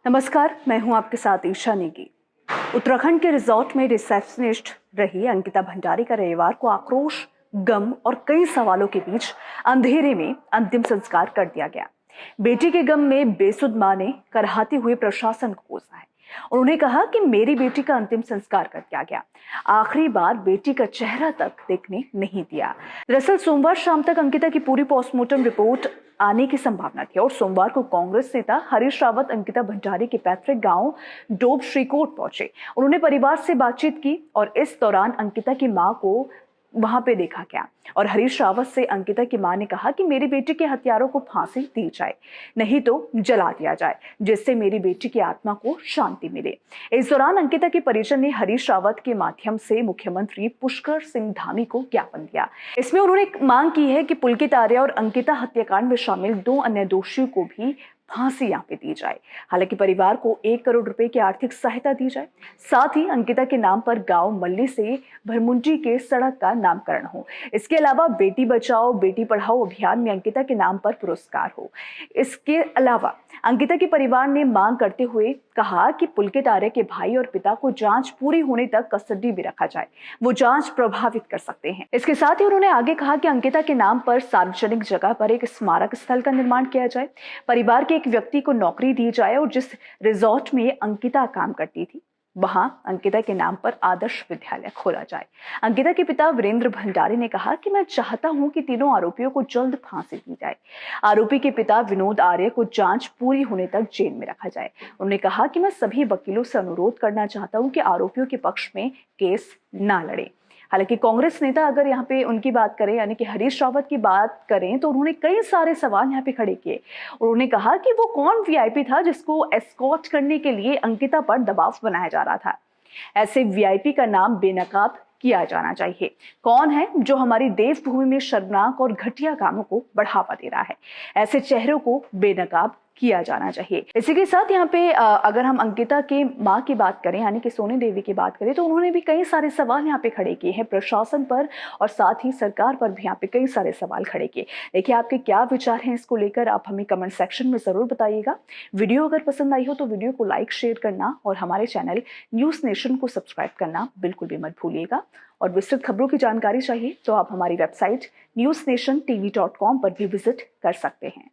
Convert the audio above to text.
नमस्कार, मैं हूं आपके साथ ईशा नेगी। उत्तराखंड के रिजॉर्ट में रिसेप्शनिस्ट रही अंकिता भंडारी का रविवार को आक्रोश, गम और कई सवालों के बीच अंधेरे में अंतिम संस्कार कर दिया गया। बेटी के गम में बेसुध मां ने कराहते हुए प्रशासन को कोसा है। उन्होंने कहा कि मेरी बेटी का अंतिम संस्कार कर दिया गया, आखिरी बार बेटी का चेहरा तक देखने नहीं दिया। दरअसल सोमवार शाम तक अंकिता की पूरी पोस्टमार्टम रिपोर्ट आने की संभावना थी और सोमवार को कांग्रेस नेता हरीश रावत अंकिता भंडारी के पैतृक गांव डोब श्रीकोट पहुंचे। उन्होंने परिवार से बातचीत की और इस दौरान अंकिता की मां को वहां पे देखा गया और हरीश रावत से अंकिता की मां ने कहा कि मेरी बेटी के हत्यारों को फांसी दी जाए, नहीं तो जला दिया जाए, जिससे मेरी बेटी की आत्मा को शांति मिले। इस दौरान अंकिता के परिजन ने हरीश रावत के माध्यम से मुख्यमंत्री पुष्कर सिंह धामी को ज्ञापन दिया। इसमें उन्होंने मांग की है कि पुलकित आर्य और अंकिता हत्याकांड में शामिल 2 अन्य दोषियों को भी फांसी यहाँ पे दी जाए। हालांकि परिवार को 1 करोड़ रुपए की आर्थिक सहायता दी जाए। साथ ही अंकिता के नाम पर गांव मल्ली से भरमुंडी के सड़क का नामकरण हो। इसके अलावा बेटी बचाओ बेटी पढ़ाओ अभियान में अंकिता के नाम पर पुरस्कार हो। इसके अलावा अंकिता के परिवार ने मांग करते हुए कहा कि पुलकित आर्य के भाई और पिता को जांच पूरी होने तक कस्टडी में रखा जाए, वो जांच प्रभावित कर सकते हैं। इसके साथ ही उन्होंने आगे कहा कि अंकिता के नाम पर सार्वजनिक जगह पर एक स्मारक स्थल का निर्माण किया जाए, परिवार के एक व्यक्ति को नौकरी दी जाए और जिस रिजॉर्ट में अंकिता काम करती थी वहां अंकिता के नाम पर आदर्श विद्यालय खोला जाए। अंकिता के पिता वीरेंद्र भंडारी ने कहा कि मैं चाहता हूं कि तीनों आरोपियों को जल्द फांसी दी जाए। आरोपी के पिता विनोद आर्य को जांच पूरी होने तक जेल में रखा जाए। उन्होंने कहा कि मैं सभी वकीलों से अनुरोध करना चाहता हूं कि आरोपियों के पक्ष में केस ना लड़े। हालांकि कांग्रेस नेता अगर यहाँ पे उनकी बात करें यानी कि हरीश रावत की बात करें तो उन्होंने कई सारे सवाल यहाँ पे खड़े किए। उन्होंने कहा कि वो कौन वीआईपी था जिसको एस्कॉर्ट करने के लिए अंकिता पर दबाव बनाया जा रहा था। ऐसे वीआईपी का नाम बेनकाब किया जाना चाहिए। कौन है जो हमारी देवभूमि में शर्मनाक और घटिया कामों को बढ़ावा दे रहा है? ऐसे चेहरों को बेनकाब किया जाना चाहिए। इसी के साथ यहाँ पे अगर हम अंकिता के मां की बात करें यानी कि सोनी देवी की बात करें तो उन्होंने भी कई सारे सवाल यहाँ पे खड़े किए हैं प्रशासन पर और साथ ही सरकार पर भी यहाँ पे कई सारे सवाल खड़े किए। देखिए आपके क्या विचार हैं इसको लेकर, आप हमें कमेंट सेक्शन में जरूर बताइएगा। वीडियो अगर पसंद आई हो तो वीडियो को लाइक शेयर करना और हमारे चैनल न्यूज नेशन को सब्सक्राइब करना बिल्कुल भी मत भूलिएगा। और विस्तृत खबरों की जानकारी चाहिए तो आप हमारी वेबसाइट newsnationtv.com पर भी विजिट कर सकते हैं।